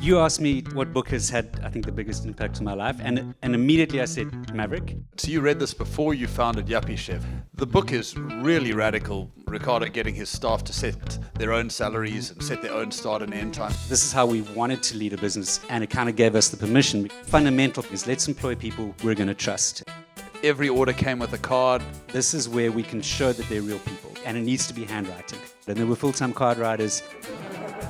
You asked me what book has had, I think, the biggest impact on my life, and immediately I said Maverick. So you read this before you founded Yuppiechef. The book is really radical. Ricardo getting his staff to set their own salaries and set their own start and end time. This is how we wanted to lead a business, and it kind of gave us the permission. Fundamental is let's employ people we're going to trust. Every order came with a card. This is where we can show that they're real people, and it needs to be handwriting. And there were full-time card writers.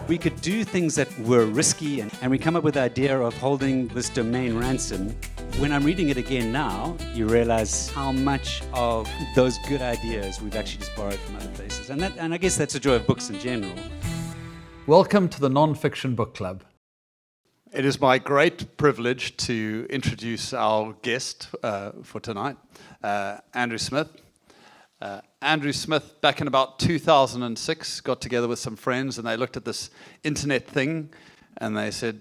We could do things that were risky, and we come up with the idea of holding this domain ransom. When I'm reading it again now, you realize how much of those good ideas we've actually just borrowed from other places. And I guess that's the joy of books in general. Welcome to the Non-Fiction Book Club. It is my great privilege to introduce our guest for tonight, Andrew Smith. Andrew Smith, back in about 2006, got together with some friends and they looked at this internet thing and they said,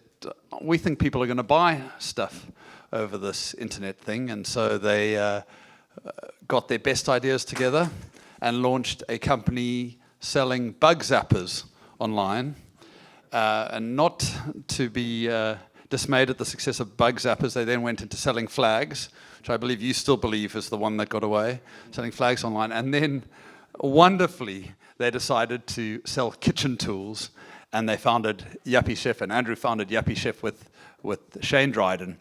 we think people are going to buy stuff over this internet thing. And so they got their best ideas together and launched a company selling bug zappers online. And not to be dismayed at the success of bug zappers, they then went into selling flags, which I believe you still believe is the one that got away, selling flags online. And then, wonderfully, they decided to sell kitchen tools, and they founded Yuppiechef, and Andrew founded Yuppiechef with Shane Dryden.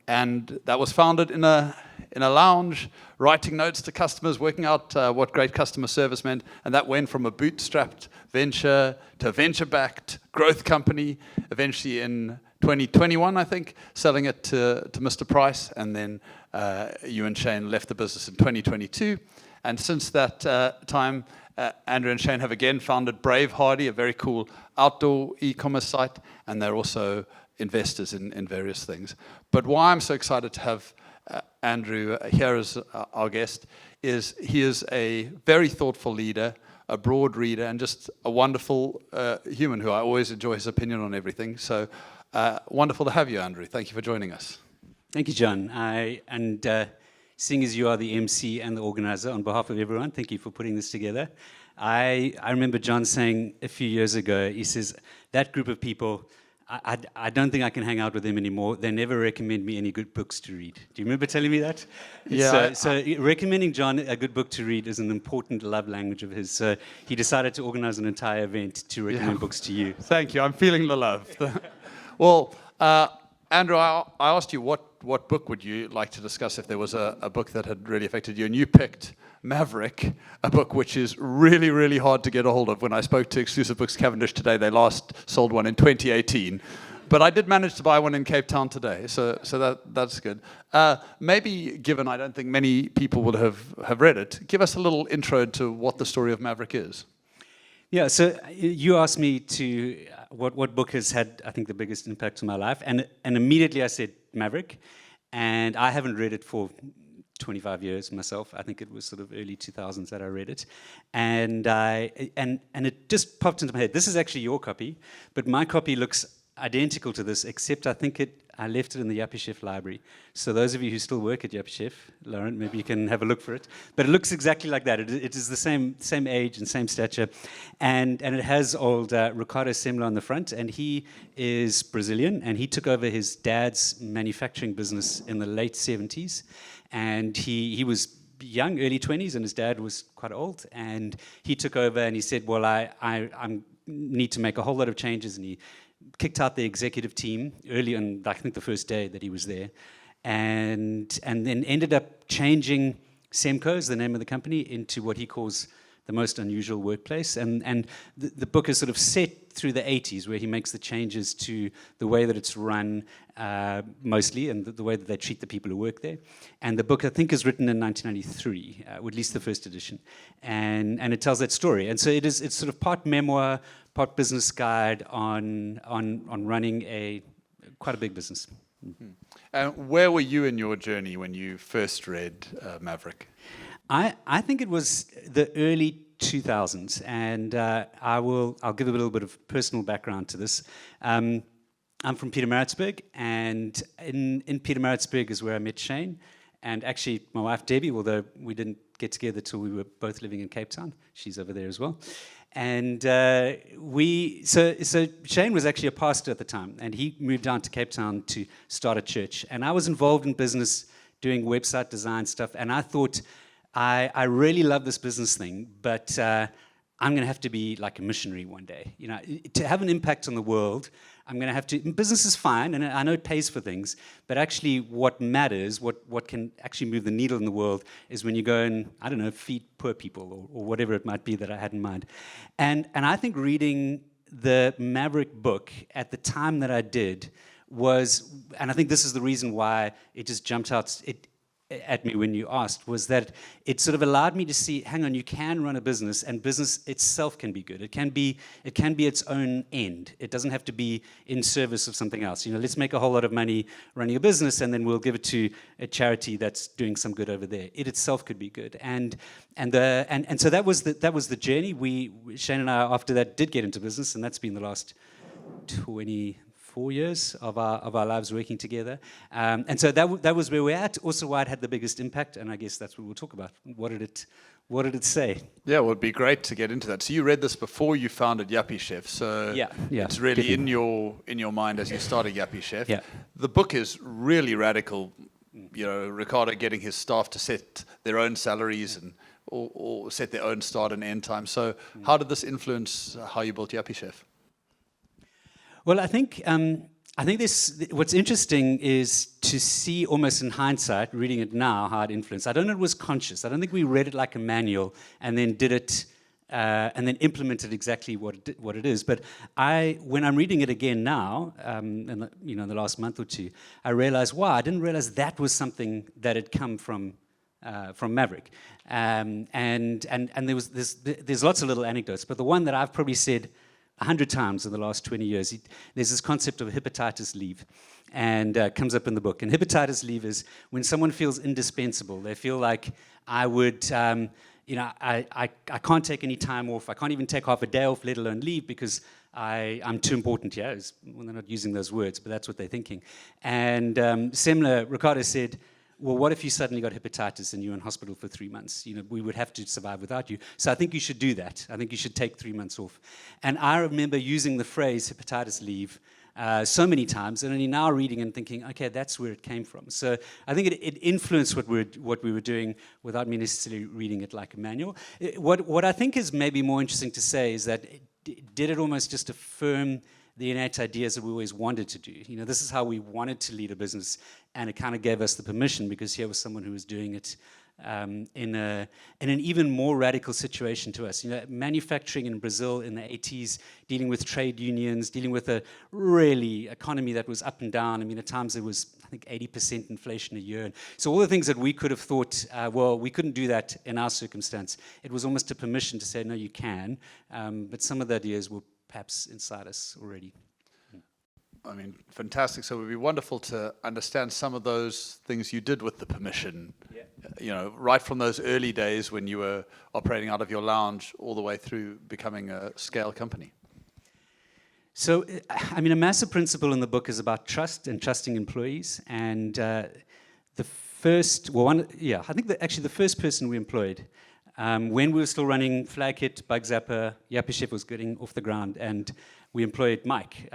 And that was founded in a lounge, writing notes to customers, working out what great customer service meant, and that went from a bootstrapped venture to a venture-backed growth company, eventually in 2021, I think, selling it to Mr. Price, and then you and Shane left the business in 2022. And since that time, Andrew and Shane have again founded Brave Hardy, a very cool outdoor e-commerce site, and they're also investors in various things. But why I'm so excited to have Andrew here as our guest is he is a very thoughtful leader, a broad reader, and just a wonderful human who I always enjoy his opinion on everything. So wonderful to have you, Andrew. Thank you for joining us. Thank you, John. Seeing as you are the MC and the organizer, on behalf of everyone, thank you for putting this together. I remember John saying a few years ago, he says, that group of people, I don't think I can hang out with them anymore. They never recommend me any good books to read. Do you remember telling me that? Yeah. So recommending John a good book to read is an important love language of his. So he decided to organize an entire event to recommend books to you. Thank you. I'm feeling the love. Well, Andrew, I asked you what book would you like to discuss if there was a book that had really affected you, and you picked Maverick, a book which is really, really hard to get a hold of. When I spoke to Exclusive Books Cavendish today, they last sold one in 2018. But I did manage to buy one in Cape Town today, so that's good. Maybe, given I don't think many people would have read it, give us a little intro to what the story of Maverick is. Yeah, so you asked me to what book has had, I think, the biggest impact on my life, and immediately I said Maverick, and I haven't read it for 25 years myself. I think it was sort of early 2000s that I read it, and it just popped into my head. This is actually your copy, but my copy looks identical to this, except I think I left it in the Yuppiechef library. So those of you who still work at Yuppiechef, Lauren, maybe you can have a look for it. But it looks exactly like that. It is the same age and same stature, and it has old Ricardo Semler on the front, and he is Brazilian, and he took over his dad's manufacturing business in the late 70s, and he was young, early 20s, and his dad was quite old, and he took over and he said, well, I need to make a whole lot of changes, and he kicked out the executive team early on, I think the first day that he was there, and then ended up changing Semco, is the name of the company, into what he calls the most unusual workplace. And the book is sort of set through the 80s, where he makes the changes to the way that it's run mostly, and the way that they treat the people who work there. And the book, I think, is written in 1993, or at least the first edition, and it tells that story. And so it's sort of part memoir, part business guide on running quite a big business. And where were you in your journey when you first read Maverick? I think it was the early 2000s, and I'll give a little bit of personal background to this. I'm from Pietermaritzburg, and in Pietermaritzburg is where I met Shane, and actually my wife Debbie, although we didn't get together till we were both living in Cape Town. She's over there as well. And so Shane was actually a pastor at the time, and he moved down to Cape Town to start a church. And I was involved in business, doing website design stuff, and I thought, I really love this business thing, but I'm going to have to be like a missionary one day. You know, to have an impact on the world, I'm going to have to. Business is fine, and I know it pays for things, but actually, what matters, what can actually move the needle in the world, is when you go and, I don't know, feed poor people or whatever it might be that I had in mind. And I think reading the Maverick book at the time that I did was, and I think this is the reason why it just jumped out at me when you asked, was that it sort of allowed me to see, hang on, you can run a business, and business itself can be good. It can be its own end. It doesn't have to be in service of something else. You know, let's make a whole lot of money running a business, and then we'll give it to a charity that's doing some good over there. It itself could be good, and so that was the journey. Shane and I, after that, did get into business, and that's been the last 24 years of our lives working together. And so that was where we're at, also why it had the biggest impact, and I guess that's what we'll talk about. What did it say? Yeah, well, it'd be great to get into that. So you read this before you founded Yuppiechef, so yeah, it's really in your mind as you started Yuppiechef. Yeah. The book is really radical. You know, Ricardo getting his staff to set their own salaries and or set their own start and end time. So how did this influence how you built Yuppiechef? Well, I think what's interesting is to see almost in hindsight, reading it now, how it influenced. I don't know if it was conscious. I don't think we read it like a manual and then did it and then implemented exactly what it is. But when I'm reading it again now, in the last month or two, I realized, wow, I didn't realize that was something that had come from Maverick. And there's lots of little anecdotes, but the one that I've probably said 100 times in the last 20 years. There's this concept of hepatitis leave, and comes up in the book. And hepatitis leave is when someone feels indispensable. They feel like I can't take any time off. I can't even take half a day off, let alone leave, because I'm too important here. Well, they're not using those words, but that's what they're thinking. And Ricardo said, well, what if you suddenly got hepatitis and you're in hospital for 3 months? You know, we would have to survive without you. So I think you should do that. I think you should take 3 months off. And I remember using the phrase hepatitis leave so many times, and only now reading and thinking, okay, that's where it came from. So I think it influenced what we were doing without me necessarily reading it like a manual. What I think is maybe more interesting to say is that did it almost just affirm the innate ideas that we always wanted to do. You know, this is how we wanted to lead a business, and it kind of gave us the permission because here was someone who was doing it in an even more radical situation to us. You know, manufacturing in Brazil in the 80s, dealing with trade unions, dealing with a really economy that was up and down. I mean, at times there was, I think, 80% inflation a year. And so all the things that we could have thought, well, we couldn't do that in our circumstance. It was almost a permission to say, no, you can. But some of the ideas were perhaps inside us already. I mean, fantastic. So it would be wonderful to understand some of those things you did with the permission, you know, right from those early days when you were operating out of your lounge all the way through becoming a scale company. So, I mean, a massive principle in the book is about trust and trusting employees. And I think the first person we employed, when we were still running Flag Hit, Bug Zapper, Yuppiechef was getting off the ground, and we employed Mike.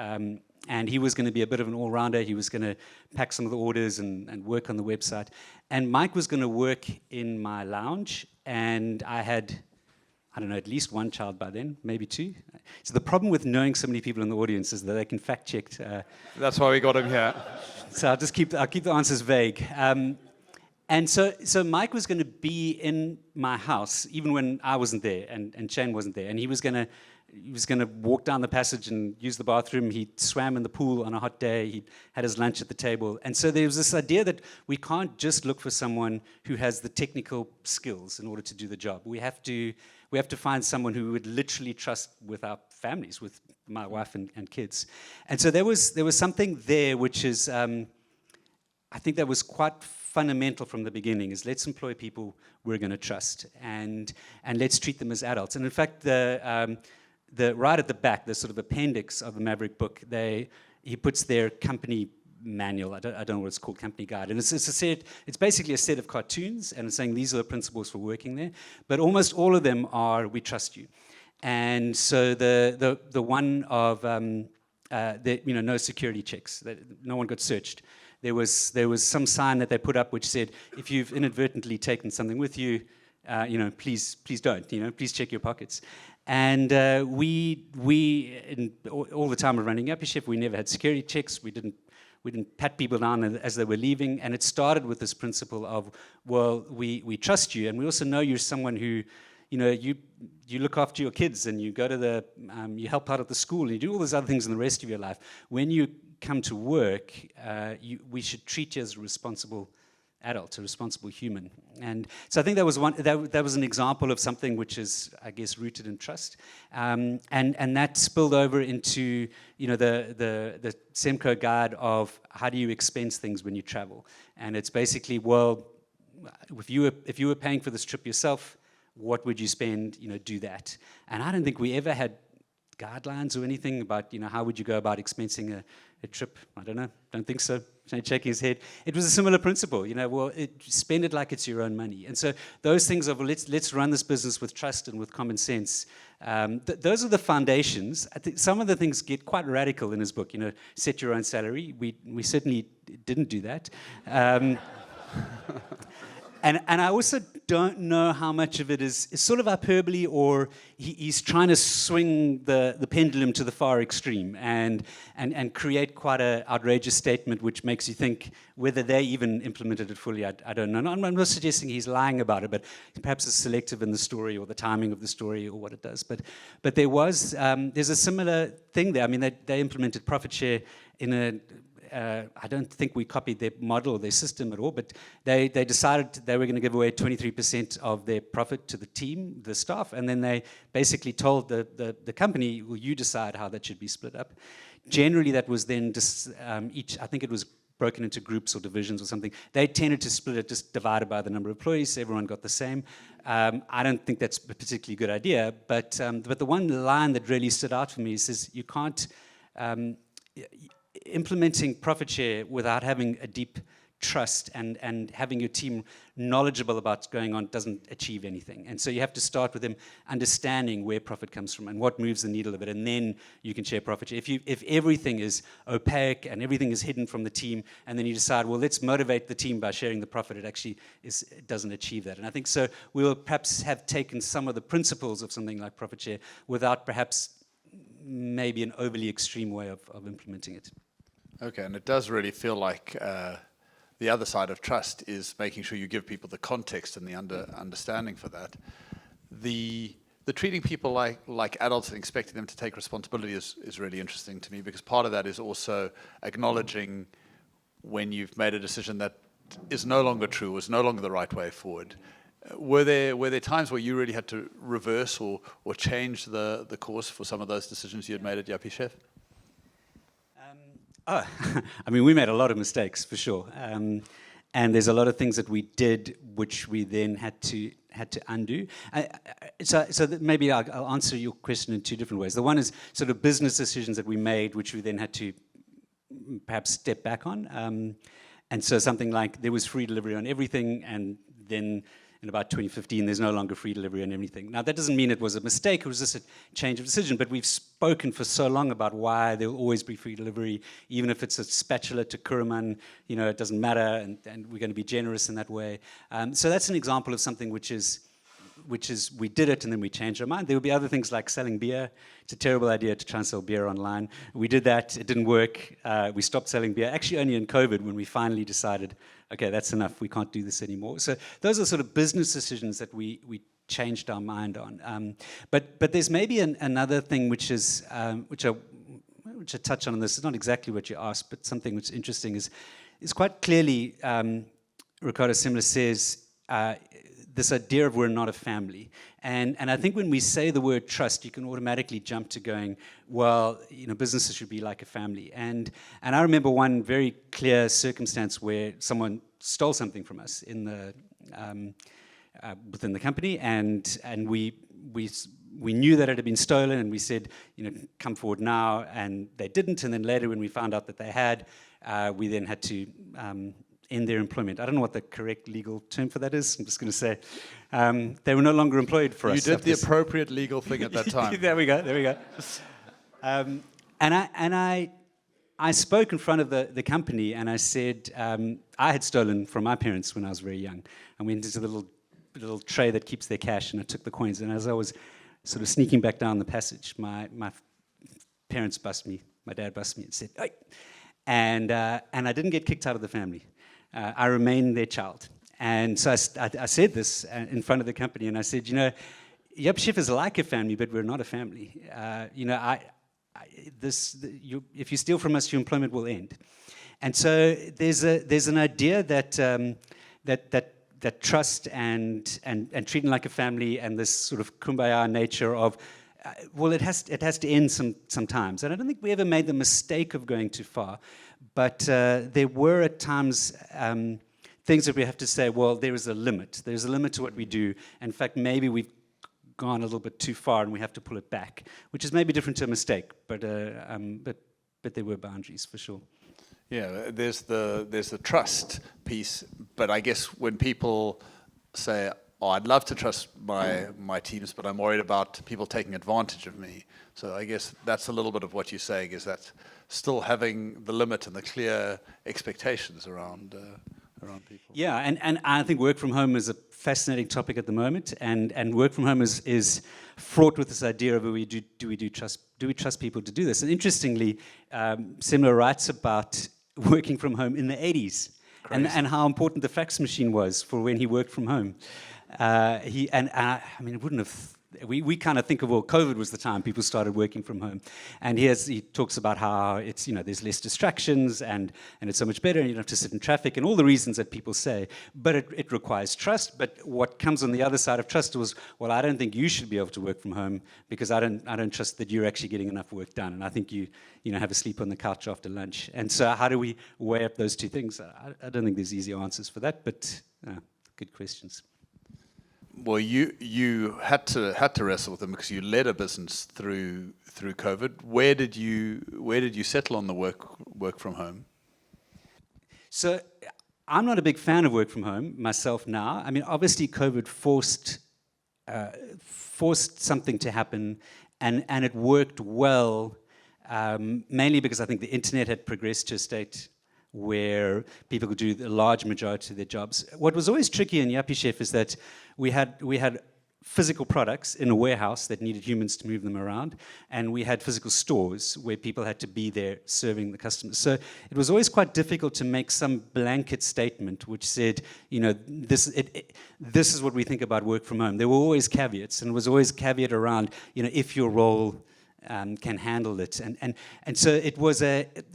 And he was going to be a bit of an all-rounder. He was going to pack some of the orders and work on the website. And Mike was going to work in my lounge, and I had, I don't know, at least one child by then, maybe two. So the problem with knowing so many people in the audience is that they can fact-check. That's why we got him here. So I'll keep the answers vague. And so Mike was going to be in my house even when I wasn't there and Shane wasn't there, and he was going to walk down the passage and use the bathroom. He swam in the pool on a hot day. He had his lunch at the table. And so there was this idea that we can't just look for someone who has the technical skills in order to do the job. We have to find someone who we would literally trust with our families, with my wife and kids. And so there was something there which is, I think that was quite fundamental from the beginning, is let's employ people we're going to trust and let's treat them as adults. And in fact, the right at the back, the sort of appendix of the Maverick book, he puts their company manual. I don't know what it's called, company guide, and it's basically a set of cartoons, and it's saying these are the principles for working there. But almost all of them are, we trust you. And so the one of no security checks, that no one got searched. There was some sign that they put up which said, if you've inadvertently taken something with you, please don't, please check your pockets. And we all the time of running Yuppiechef, we never had security checks. We didn't pat people down as they were leaving. And it started with this principle of, well, we trust you, and we also know you're someone who, you look after your kids, and you go to you help out at the school, and you do all those other things in the rest of your life. When you come to work, we should treat you as a responsible adult, a responsible human. And so I think that was that was an example of something which is, I guess, rooted in trust, and that spilled over into the Semco guide of how do you expense things when you travel. And it's basically, well, if you were paying for this trip yourself, what would you spend? Do that. And I don't think we ever had guidelines or anything about how would you go about expensing a trip. I don't know. Don't think so. Shaking his head. It was a similar principle. Spend it like it's your own money. And so those things of let's run this business with trust and with common sense. Those are the foundations. I think some of the things get quite radical in his book. Set your own salary. We certainly didn't do that. And I also don't know how much of it is sort of hyperbole, or he's trying to swing the pendulum to the far extreme and create quite an outrageous statement which makes you think whether they even implemented it fully. I don't know. I'm not suggesting he's lying about it, but perhaps it's selective in the story or the timing of the story or what it does. But there's a similar thing there. I mean, they implemented profit share in a... I don't think we copied their model or their system at all, but they decided they were going to give away 23% of their profit to the team, the staff, and then they basically told the company, well, you decide how that should be split up. Generally, that was then I think it was broken into groups or divisions or something. They tended to split it, just divided by the number of employees, so everyone got the same. I don't think that's a particularly good idea, but the one line that really stood out for me is you can't... implementing profit share without having a deep trust and having your team knowledgeable about what's going on doesn't achieve anything. And so you have to start with them understanding where profit comes from and what moves the needle a bit, and then you can share profit share. If everything is opaque and everything is hidden from the team, and then you decide, well, let's motivate the team by sharing the profit, it doesn't achieve that. And I think so we'll perhaps have taken some of the principles of something like profit share without perhaps maybe an overly extreme way of implementing it. Okay, and it does really feel like the other side of trust is making sure you give people the context and the understanding for that. The treating people like adults and expecting them to take responsibility is really interesting to me, because part of that is also acknowledging when you've made a decision that is no longer true, is no longer the right way forward. Were there times where you really had to reverse or change the course for some of those decisions you had made at Yuppiechef? I mean, we made a lot of mistakes, for sure. And there's a lot of things that we did which we then had to undo. So maybe I'll answer your question in two different ways. The one is sort of business decisions that we made, which we then had to perhaps step back on. And so something like there was free delivery on everything, and then in about 2015, there's no longer free delivery on everything. Now, that doesn't mean it was a mistake. It was just a change of decision. But we've spoken for so long about why there will always be free delivery, even if it's a spatula to Kuruman, it doesn't matter, and we're going to be generous in that way. So that's an example of something which is we did it and then we changed our mind. There will be other things like selling beer. It's a terrible idea to try and sell beer online. We did that. It didn't work. We stopped selling beer, actually only in COVID, when we finally decided, okay, that's enough. We can't do this anymore. So those are sort of business decisions that we changed our mind on. But there's maybe another thing which I touch on this. It's not exactly what you asked, but something which is interesting is quite clearly Ricardo Semler says this idea of we're not a family. And I think when we say the word trust, you can automatically jump to going, well, businesses should be like a family. And I remember one very clear circumstance where someone stole something from us in the within the company, and we knew that it had been stolen, and we said, come forward now, and they didn't. And then later, when we found out that they had, we then had to in their employment. I don't know what the correct legal term for that is. I'm just going to say they were no longer employed for us. You did the appropriate legal thing at that time. There we go. And I spoke in front of the company, and I said I had stolen from my parents when I was very young. I went into the little tray that keeps their cash, and I took the coins. And as I was sort of sneaking back down the passage, my parents bust me. My dad bust me and said, "Hey!" And I didn't get kicked out of the family. I remained their child. And so I said this in front of the company, and I said, Yuppiechef is like a family, but we're not a family. If you steal from us, your employment will end. And so there's an idea that that trust and treating like a family and this sort of kumbaya nature of it has to end sometimes. And I don't think we ever made the mistake of going too far, but there were at times things that we have to say, well, there is a limit. There's a limit to what we do. In fact, maybe we've gone a little bit too far and we have to pull it back, which is maybe different to a mistake, but there were boundaries for sure. Yeah, there's the trust piece, but I guess when people say, "Oh, I'd love to trust my teams, but I'm worried about people taking advantage of me." So I guess that's a little bit of what you're saying, is that still having the limit and the clear expectations around people. Yeah, and I think work from home is a fascinating topic at the moment, and work from home is fraught with this idea of do we trust people to do this? And interestingly, Semler writes about working from home in the 80s and how important the fax machine was for when he worked from home. It wouldn't have. We kind of think of, well, COVID was the time people started working from home, and he talks about how it's there's less distractions and it's so much better, and you don't have to sit in traffic and all the reasons that people say, but it requires trust. But what comes on the other side of trust was, well, I don't think you should be able to work from home because I don't trust that you're actually getting enough work done, and I think you have a sleep on the couch after lunch. And so how do we weigh up those two things? I don't think there's easy answers for that, but good questions. Well, you had to wrestle with them because you led a business through COVID. Where did you settle on the work from home? So I'm not a big fan of work from home myself now. I mean, obviously COVID forced something to happen, and it worked well, mainly because I think the internet had progressed to a state where people could do the large majority of their jobs. What was always tricky in Yuppiechef is that we had physical products in a warehouse that needed humans to move them around, and we had physical stores where people had to be there serving the customers. So it was always quite difficult to make some blanket statement which said, this is what we think about work from home. There were always caveats, and it was always caveat around, if your role can handle it, and so it was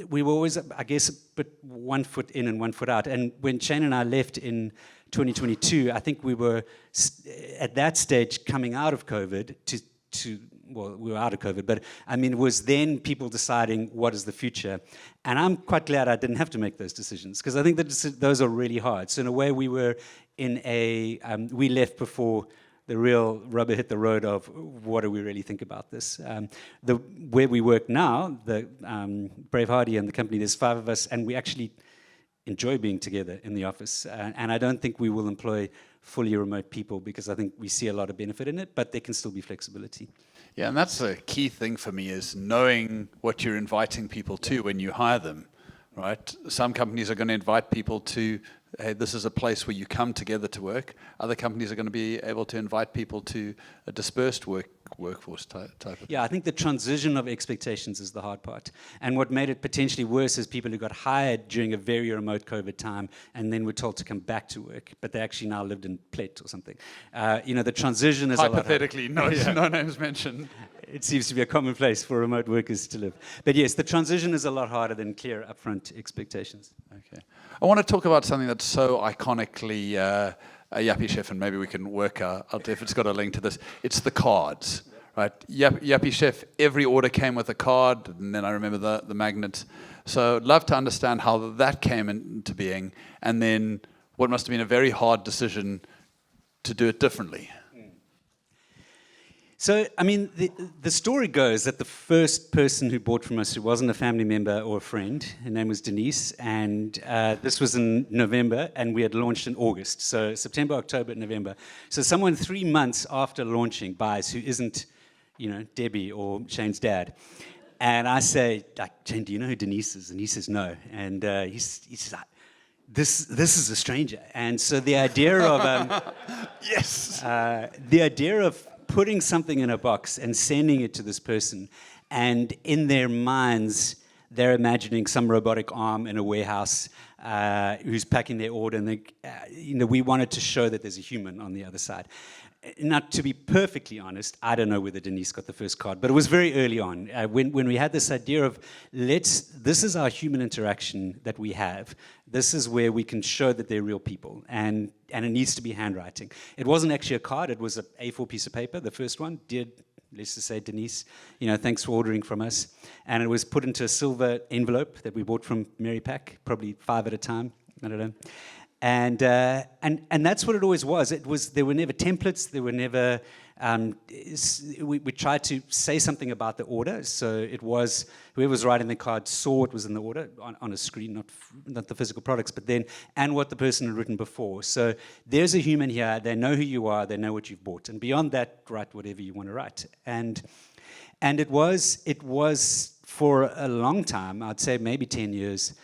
we were always, I guess, but 1 foot in and 1 foot out. And when Shane and I left in 2022, I think we were at that stage coming out of COVID well, we were out of COVID, but I mean, it was then people deciding what is the future. And I'm quite glad I didn't have to make those decisions, because I think that those are really hard. So in a way, we were in we left before the real rubber hit the road of what do we really think about this. Where we work now, the Brave Hardy and the company, there's 5 of us, and we actually enjoy being together in the office. And I don't think we will employ fully remote people, because I think we see a lot of benefit in it, but there can still be flexibility. Yeah, and that's a key thing for me, is knowing what you're inviting people to when you hire them, right? Some companies are going to invite people to, hey, this is a place where you come together to work. Other companies are going to be able to invite people to a dispersed workforce type of thing. Yeah, I think the transition of expectations is the hard part. And what made it potentially worse is people who got hired during a very remote COVID time and then were told to come back to work, but they actually now lived in Plet or something. The transition is hypothetically, no names mentioned. It seems to be a commonplace for remote workers to live. But yes, the transition is a lot harder than clear upfront expectations. Okay. I want to talk about something that's so iconically Yuppiechef, and maybe we can work out if it's got a link to this. It's the cards, right? Yuppiechef, every order came with a card, and then I remember the magnet. So I'd love to understand how that came into being, and then what must have been a very hard decision to do it differently. So, I mean, the story goes that the first person who bought from us who wasn't a family member or a friend, her name was Denise, and this was in November, and we had launched in August. So September, October, November. So someone 3 months after launching buys who isn't, Debbie or Shane's dad. And I say, like, Shane, do you know who Denise is? And he says, no. And he says, this is a stranger. And so the idea of... Yes! The idea of putting something in a box and sending it to this person, and in their minds, they're imagining some robotic arm in a warehouse who's packing their order, and we wanted to show that there's a human on the other side. Now, to be perfectly honest, I don't know whether Denise got the first card, but it was very early on when we had this idea of this is our human interaction that we have. This is where we can show that they're real people, and it needs to be handwriting. It wasn't actually a card; it was an A4 piece of paper. The first one, dear, let's just say Denise, thanks for ordering from us, and it was put into a silver envelope that we bought from Mary Pack, probably 5 at a time. I don't know. And that's what it always was. There were never templates. There were never. We tried to say something about the order, so it was whoever was writing the card saw what was in the order on a screen, not the physical products, but then and what the person had written before. So there's a human here. They know who you are. They know what you've bought, and beyond that, write whatever you want to write. And it was for a long time. I'd say maybe 10 years.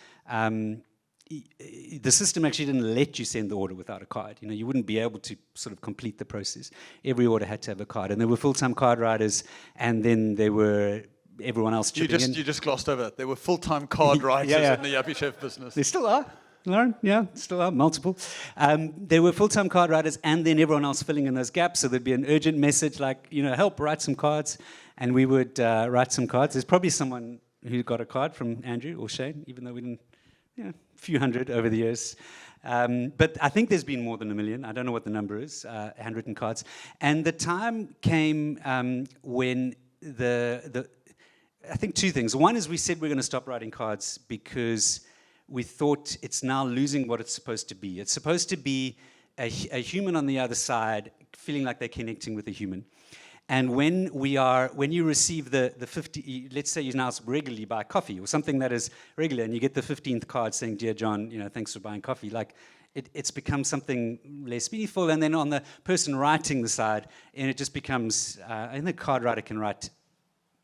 The system actually didn't let you send the order without a card. You wouldn't be able to sort of complete the process. Every order had to have a card, and there were full-time card writers, and then there were everyone else chipping in. You just glossed over it. There were full-time card writers in the Yuppiechef business. There still are, Lauren. Yeah, still are, multiple. There were full-time card writers, and then everyone else filling in those gaps. So there'd be an urgent message like, help, write some cards, and we would write some cards. There's probably someone who got a card from Andrew or Shane, even though we didn't. A few hundred over the years. But I think there's been more than 1 million. I don't know what the number is, handwritten cards. And the time came when I think two things. One is we said we're going to stop writing cards because we thought it's now losing what it's supposed to be. It's supposed to be a human on the other side feeling like they're connecting with a human. And when you receive the 50, let's say you now regularly buy coffee or something that is regular, and you get the 15th card saying, "Dear John, thanks for buying coffee," like it's become something less meaningful. And then on the person writing the side, and it just becomes, and the card writer can write,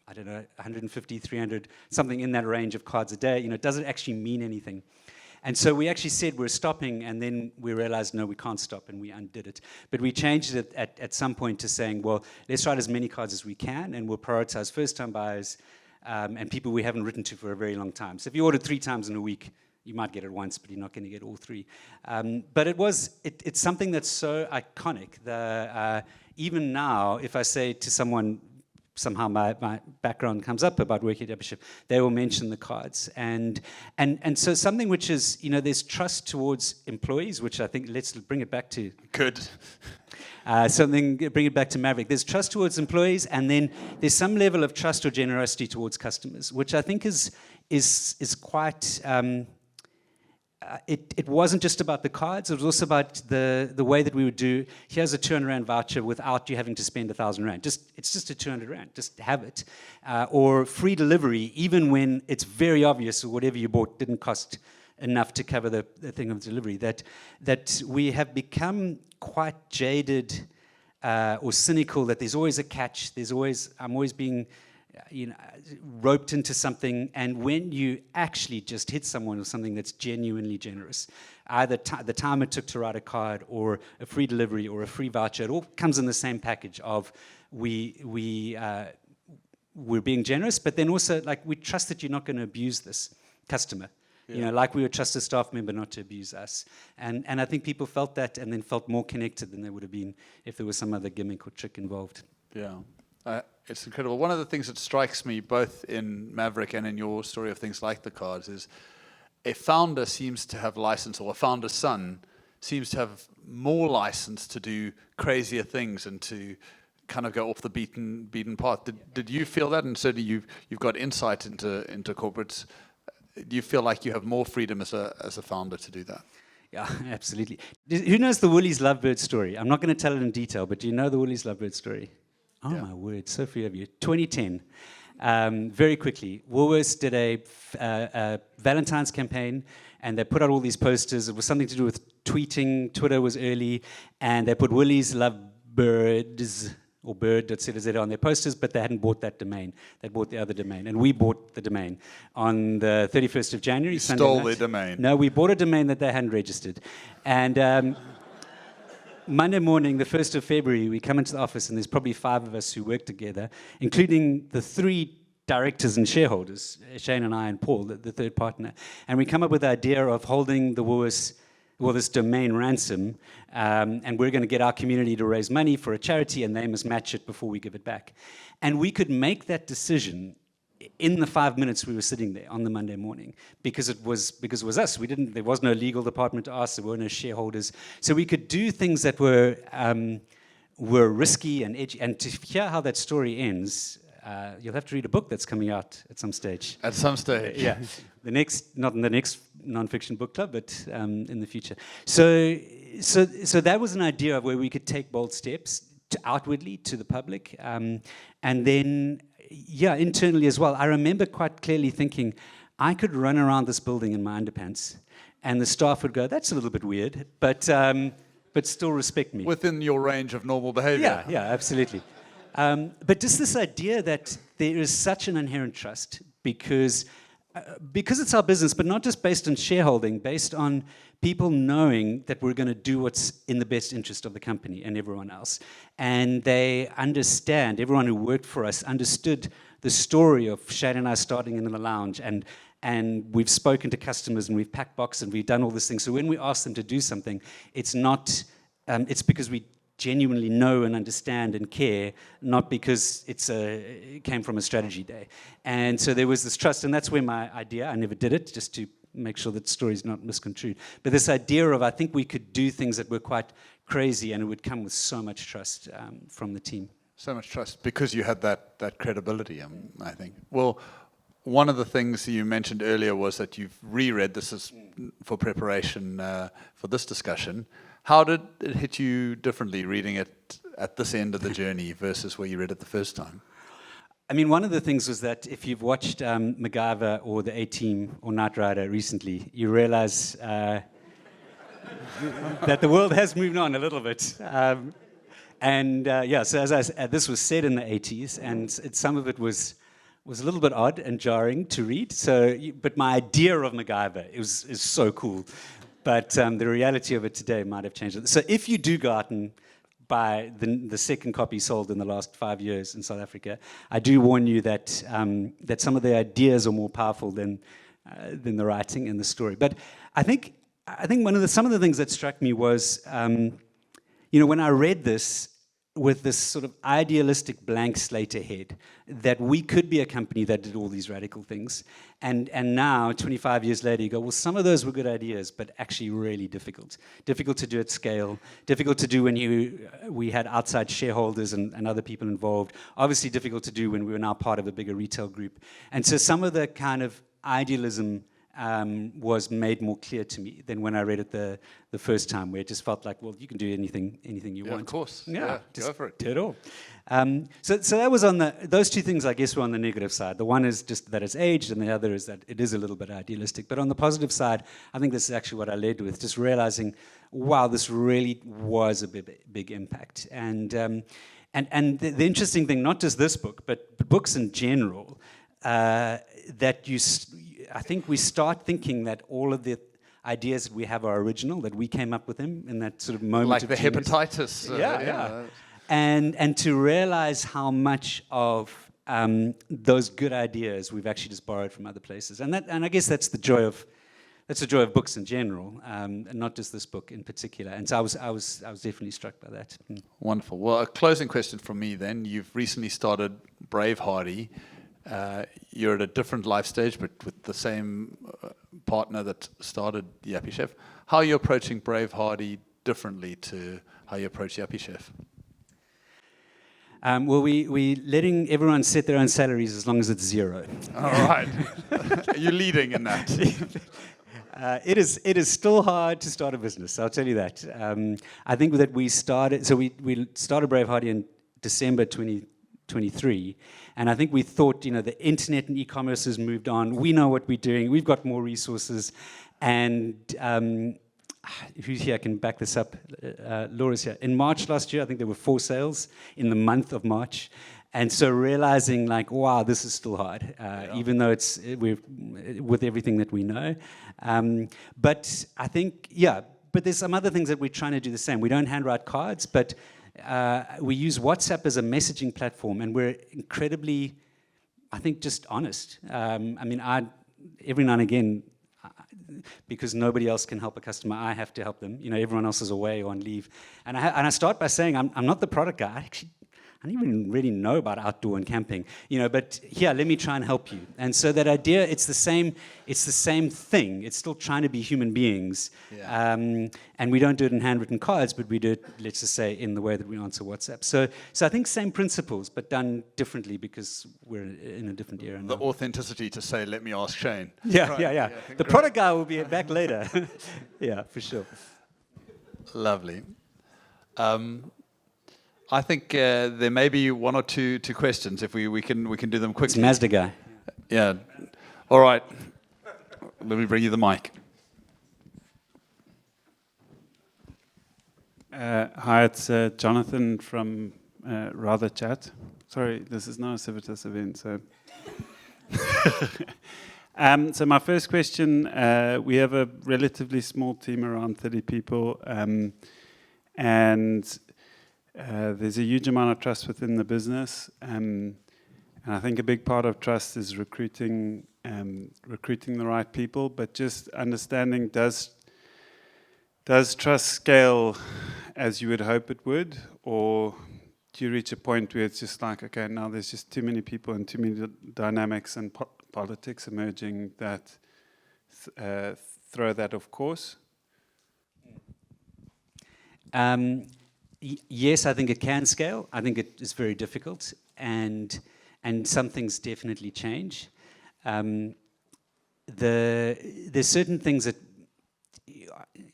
I don't know, 150, 300, something in that range of cards a day. It doesn't actually mean anything. And so we actually said we're stopping, and then we realized, no, we can't stop, and we undid it. But we changed it at some point to saying, well, let's write as many cards as we can, and we'll prioritize first-time buyers and people we haven't written to for a very long time. So if you ordered 3 times in a week, you might get it once, but you're not going to get all 3. But it's something that's so iconic. Even now, if I say to someone, somehow my background comes up about working at Yuppiechef, they will mention the cards. And so something which is, there's trust towards employees, which I think, let's bring it back to... Good. Bring it back to Maverick. There's trust towards employees, and then there's some level of trust or generosity towards customers, which I think is quite... It wasn't just about the cards, it was also about the way that we would do, here's a 200 Rand voucher without you having to spend 1,000 Rand. It's just a 200 Rand, just have it. Or free delivery, even when it's very obvious or whatever you bought didn't cost enough to cover the thing of delivery. That we have become quite jaded or cynical, that there's always a catch, I'm always being... roped into something, and when you actually just hit someone with something that's genuinely generous, either the time it took to write a card or a free delivery or a free voucher, it all comes in the same package of we're being generous, but then also like we trust that you're not going to abuse this customer. Yeah. Like we would trust a staff member not to abuse us. And I think people felt that and then felt more connected than they would have been if there was some other gimmick or trick involved. Yeah. It's incredible. One of the things that strikes me both in Maverick and in your story of things like the cards is a founder seems to have license, or a founder's son seems to have more license to do crazier things and to kind of go off the beaten path. Did you feel that? And certainly you've got insight into corporates. Do you feel like you have more freedom as a founder to do that? Yeah, absolutely. Who knows the Woolies Lovebird story? I'm not going to tell it in detail, but do you know the Woolies Lovebird story? Oh, my word, so few of you. 2010. Very quickly, Woolworths did a Valentine's campaign, and they put out all these posters. It was something to do with tweeting. Twitter was early, and they put Woolies love birds, or bird.co.za on their posters, but they hadn't bought that domain. They bought the other domain, and we bought the domain on the 31st of January. You Sunday stole night. their domain. No, we bought a domain that they hadn't registered. And Monday morning, the 1st of February, we come into the office, and there's probably 5 of us who work together, including the 3 directors and shareholders, Shane and I and Paul, the third partner. And we come up with the idea of holding the Woolworths, well, this domain ransom, and we're going to get our community to raise money for a charity, and they must match it before we give it back. And we could make that decision in the 5 minutes we were sitting there on the Monday morning, because it was us. There was no legal department to ask. There were no shareholders, so we could do things that were risky and edgy. And to hear how that story ends, you'll have to read a book that's coming out at some stage. At some stage, yeah. Not in the next non-fiction book club, but in the future. So that was an idea of where we could take bold steps outwardly to the public, and then. Yeah, internally as well. I remember quite clearly thinking, I could run around this building in my underpants, and the staff would go, "That's a little bit weird," but still respect me. Within your range of normal behavior. Yeah, absolutely. But just this idea that there is such an inherent trust because it's our business, but not just based on shareholding, based on people knowing that we're going to do what's in the best interest of the company and everyone else. And they understand, everyone who worked for us understood the story of Shane and I starting in the lounge, and we've spoken to customers, and we've packed boxes, and we've done all these things. So when we ask them to do something, it's not, it's because we genuinely know and understand and care, not because it came from a strategy day. And so there was this trust, and that's where my idea, I never did it, just to make sure that the story's not misconstrued. But this idea of, I think we could do things that were quite crazy, and it would come with so much trust from the team. So much trust, because you had that credibility, I think. Well, one of the things you mentioned earlier was that you've reread, this is for preparation for this discussion. How did it hit you differently reading it at this end of the journey versus where you read it the first time? I mean, one of the things was that if you've watched MacGyver or The A-Team or Knight Rider recently, you realize that the world has moved on a little bit. So this was set in the 80s, and some of it was a little bit odd and jarring to read. But my idea of MacGyver is so cool. But the reality of it today might have changed. So if you do go out and buy the second copy sold in the last 5 years in South Africa, I do warn you that some of the ideas are more powerful than the writing and the story. But I think some of the things that struck me was, when I read this with this sort of idealistic blank slate ahead, that we could be a company that did all these radical things. And now, 25 years later, you go, well, some of those were good ideas, but actually really difficult. Difficult to do at scale, difficult to do when we had outside shareholders and other people involved. Obviously difficult to do when we were now part of a bigger retail group. And so some of the kind of idealism was made more clear to me than when I read it the first time, where it just felt like, well, you can do anything you want. Of course. Yeah, just go for it. Do it all. So that was those two things, I guess, were on the negative side. The one is just that it's aged, and the other is that it is a little bit idealistic. But on the positive side, I think this is actually what I led with, just realizing, wow, this really was a big impact. And the interesting thing, not just this book, but books in general, I think we start thinking that all of the ideas that we have are original, that we came up with them in that sort of moment like of the genius. hepatitis. Yeah. And to realize how much of those good ideas we've actually just borrowed from other places, and I guess that's the joy of books in general, and not just this book in particular. And so I was definitely struck by that. Wonderful. Well, a closing question from me then. You've recently started Brave Hardy. You're at a different life stage, but with the same partner that started Yuppiechef. How are you approaching Brave Hardy differently to how you approach Yuppiechef? Well, we letting everyone set their own salaries as long as it's zero. All right. You're leading in that. It is still hard to start a business, I'll tell you that. I think that we started Brave Hardy in December 2012. 23. And I think we thought, the internet and e-commerce has moved on. We know what we're doing. We've got more resources. And who's here? I can back this up. Laura's here. In March last year, I think there were 4 sales in the month of March. And so realizing, wow, this is still hard, even though we're with everything that we know. But I think, but there's some other things that we're trying to do the same. We don't handwrite cards, but we use WhatsApp as a messaging platform, and we're incredibly, I think, just honest. Every now and again, because nobody else can help a customer, I have to help them. Everyone else is away or on leave. And I start by saying, I'm not the product guy. I don't even really know about outdoor and camping, but here, let me try and help you. And so that idea, it's the same thing. It's still trying to be human beings. Yeah. And we don't do it in handwritten cards, but we do it, let's just say, in the way that we answer WhatsApp. So I think same principles, but done differently because we're in a different era now. The authenticity to say, let me ask Shane. Yeah. The product guy will be back later. Yeah, for sure. Lovely. I think there may be 1 or 2 questions if we can do them quickly. It's Mazda guy. Yeah. All right. Let me bring you the mic. Hi, it's Jonathan from Rather Chat. Sorry, this is not a Civitas event, so. So my first question: we have a relatively small team, around 30 people, and there's a huge amount of trust within the business, and I think a big part of trust is recruiting the right people. But just understanding, does trust scale as you would hope it would, or do you reach a point where it's just like, okay, now there's just too many people and too many dynamics and politics emerging that throw that off course? Yes, I think it can scale. I think it is very difficult, and some things definitely change. There's certain things that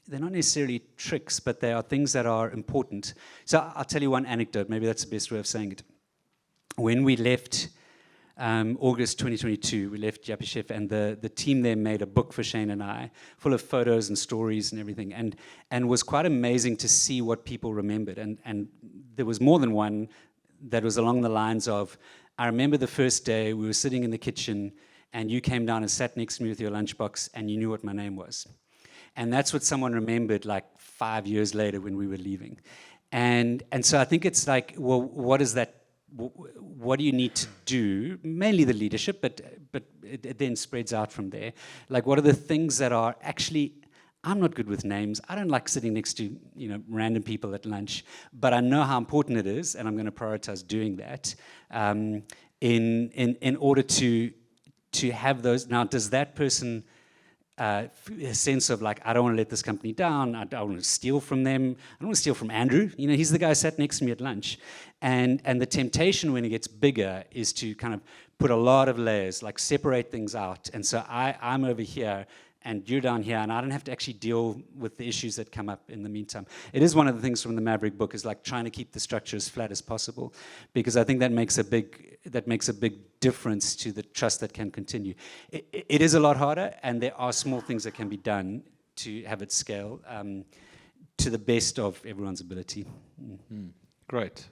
they're not necessarily tricks, but they are things that are important. So I'll tell you one anecdote. Maybe that's the best way of saying it. When we left August 2022, we left Yuppiechef, and the team there made a book for Shane and I, full of photos and stories and everything, and was quite amazing to see what people remembered. And there was more than one that was along the lines of, I remember the first day we were sitting in the kitchen, and you came down and sat next to me with your lunchbox, and you knew what my name was. And that's what someone remembered 5 years later when we were leaving. And so I think it's like, well, what is that? What do you need to do? Mainly the leadership, but it then spreads out from there. What are the things that are actually, I'm not good with names. I don't like sitting next to random people at lunch, but I know how important it is, and I'm going to prioritize doing that in order to have those. Now, does that person a sense of I don't want to let this company down, I don't want to steal from them, I don't want to steal from Andrew, he's the guy who sat next to me at lunch, and the temptation when it gets bigger is to kind of put a lot of layers, separate things out, and so I'm over here and you're down here, and I don't have to actually deal with the issues that come up in the meantime. It is one of the things from the Maverick book, is trying to keep the structure as flat as possible, because I think that makes a big difference to the trust that can continue. It is a lot harder, and there are small things that can be done to have it scale to the best of everyone's ability. Great.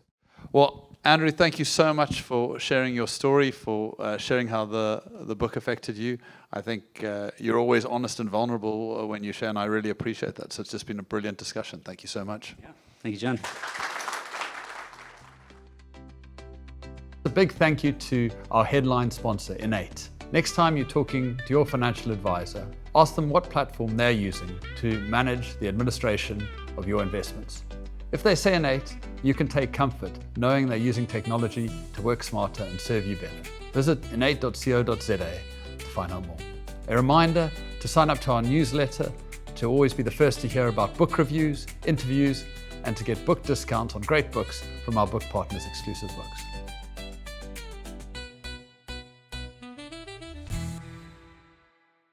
Well, Andrew, thank you so much for sharing your story, for sharing how the book affected you. I think you're always honest and vulnerable when you share, and I really appreciate that. So it's just been a brilliant discussion. Thank you so much. Yeah. Thank you, John. A big thank you to our headline sponsor, Innate. Next time you're talking to your financial advisor, ask them what platform they're using to manage the administration of your investments. If they say Innate, you can take comfort knowing they're using technology to work smarter and serve you better. Visit innate.co.za to find out more. A reminder to sign up to our newsletter to always be the first to hear about book reviews, interviews, and to get book discounts on great books from our book partners' exclusive books.